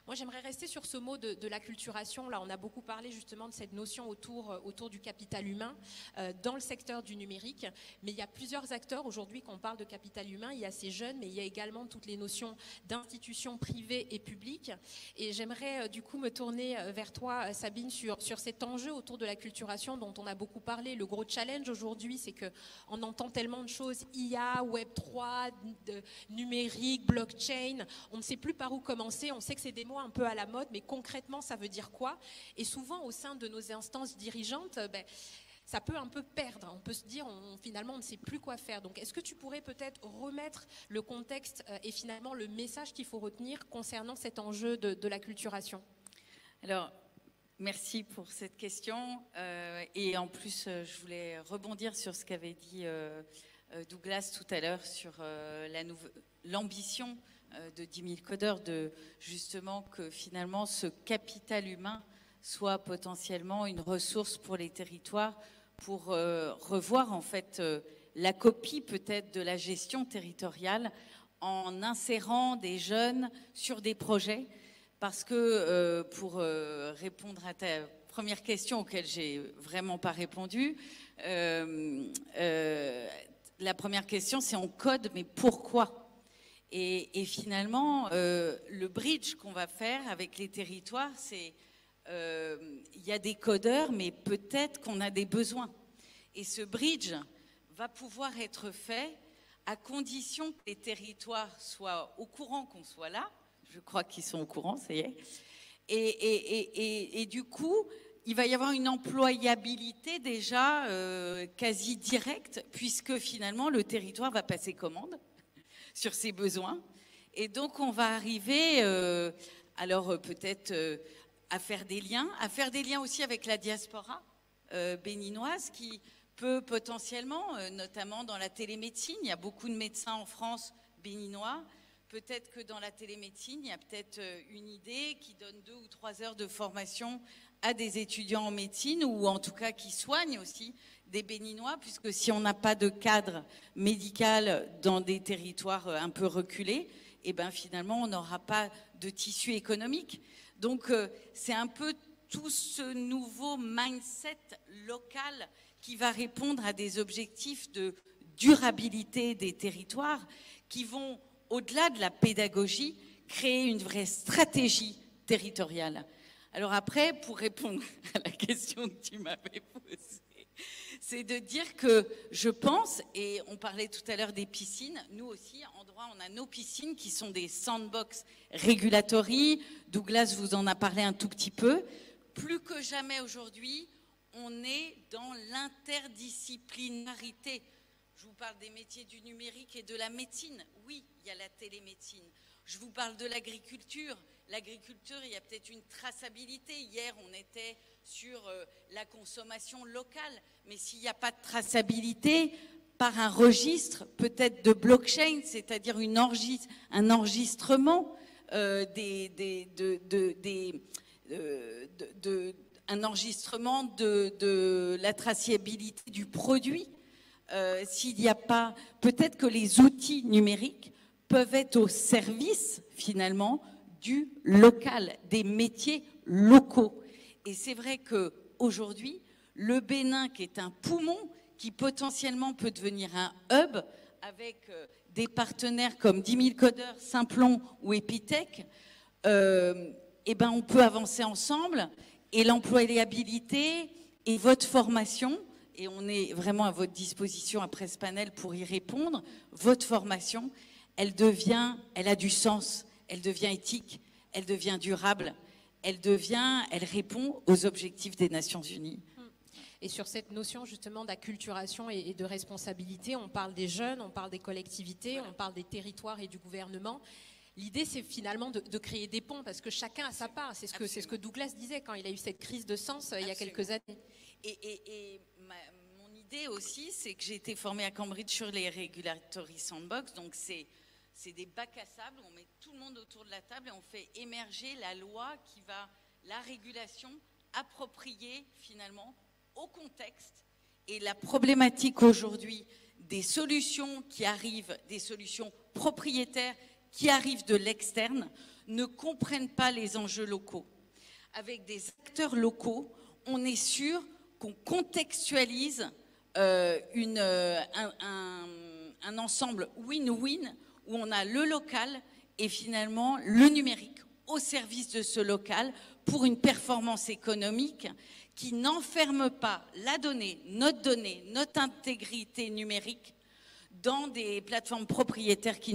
Moi, j'aimerais rester sur ce mot de l'acculturation. Là, on a beaucoup parlé justement de cette notion autour du capital humain dans le secteur du numérique. Mais il y a plusieurs acteurs aujourd'hui quand on parle de capital humain. Il y a ces jeunes, mais il y a également toutes les notions d'institutions privées et publiques. Et j'aimerais du coup me tourner vers toi, Sabine, sur cet enjeu autour de l'acculturation dont on a beaucoup parlé. Le gros challenge aujourd'hui, c'est qu'on entend tellement de choses, IA, Web3, numérique, blockchain. On ne sait plus par où commencer. On sait que c'est des mots un peu à la mode, mais concrètement, ça veut dire quoi? Et souvent, au sein de nos instances dirigeantes, ça peut un peu perdre. On peut se dire, finalement, on ne sait plus quoi faire. Donc, est-ce que tu pourrais peut-être remettre le contexte et finalement le message qu'il faut retenir concernant cet enjeu de l'acculturation? Alors, merci pour cette question. Et en plus, je voulais rebondir sur ce qu'avait dit Douglas tout à l'heure sur l'ambition de 10 000 codeurs, de justement que finalement ce capital humain soit potentiellement une ressource pour les territoires pour revoir en fait la copie peut-être de la gestion territoriale en insérant des jeunes sur des projets. Parce que pour répondre à ta première question auquel j'ai vraiment pas répondu, la première question c'est on code mais pourquoi? Et finalement, le bridge qu'on va faire avec les territoires, c'est il y a des codeurs, mais peut-être qu'on a des besoins. Et ce bridge va pouvoir être fait à condition que les territoires soient au courant qu'on soit là. Je crois qu'ils sont au courant, ça y est. Et du coup, il va y avoir une employabilité déjà quasi directe, puisque finalement, le territoire va passer commande sur ses besoins. Et donc, on va arriver, alors peut-être à faire des liens aussi avec la diaspora béninoise qui peut potentiellement, notamment dans la télémédecine, il y a beaucoup de médecins en France béninois, peut-être que dans la télémédecine, il y a peut-être une idée qui donne 2 ou 3 heures de formation à des étudiants en médecine ou en tout cas qui soignent aussi des Béninois, puisque si on n'a pas de cadre médical dans des territoires un peu reculés, et ben finalement on n'aura pas de tissu économique. Donc c'est un peu tout ce nouveau mindset local qui va répondre à des objectifs de durabilité des territoires qui vont, au-delà de la pédagogie, créer une vraie stratégie territoriale. Alors après, pour répondre à la question que tu m'avais posée, c'est de dire que je pense, et on parlait tout à l'heure des piscines, nous aussi, en droit, on a nos piscines qui sont des sandbox regulatory. Douglas vous en a parlé un tout petit peu. Plus que jamais aujourd'hui, on est dans l'interdisciplinarité. Je vous parle des métiers du numérique et de la médecine. Oui, il y a la télémédecine. Je vous parle de l'agriculture. L'agriculture, il y a peut-être une traçabilité. Hier, on était sur la consommation locale. Mais s'il n'y a pas de traçabilité, par un registre peut-être de blockchain, c'est-à-dire un enregistrement, un enregistrement de la traçabilité du produit, s'il n'y a pas, peut-être que les outils numériques peuvent être au service finalement du local, des métiers locaux. Et c'est vrai qu'aujourd'hui, le Bénin, qui est un poumon, qui potentiellement peut devenir un hub avec des partenaires comme 10 000 codeurs, Simplon ou Epitech, eh ben on peut avancer ensemble et l'employabilité et votre formation, et on est vraiment à votre disposition après ce panel pour y répondre, votre formation, elle a du sens, elle devient éthique, elle devient durable, elle répond aux objectifs des Nations Unies. Et sur cette notion justement d'acculturation et de responsabilité, on parle des jeunes, on parle des collectivités, on parle des territoires et du gouvernement. L'idée, c'est finalement de créer des ponts parce que chacun a sa part. C'est ce que Douglas disait quand il a eu cette crise de sens il y a quelques années. Et mon idée aussi, c'est que j'ai été formée à Cambridge sur les Regulatory Sandbox. Donc, c'est des bacs à sable. On met tout le monde autour de la table et on fait émerger la loi qui va, la régulation appropriée finalement au contexte. Et la problématique aujourd'hui des solutions qui arrivent, des solutions propriétaires qui arrivent de l'externe ne comprennent pas les enjeux locaux. Avec des acteurs locaux, on est sûr qu'on contextualise un ensemble win-win où on a le local et finalement le numérique au service de ce local pour une performance économique qui n'enferme pas la donnée, notre intégrité numérique dans des plateformes propriétaires qui nous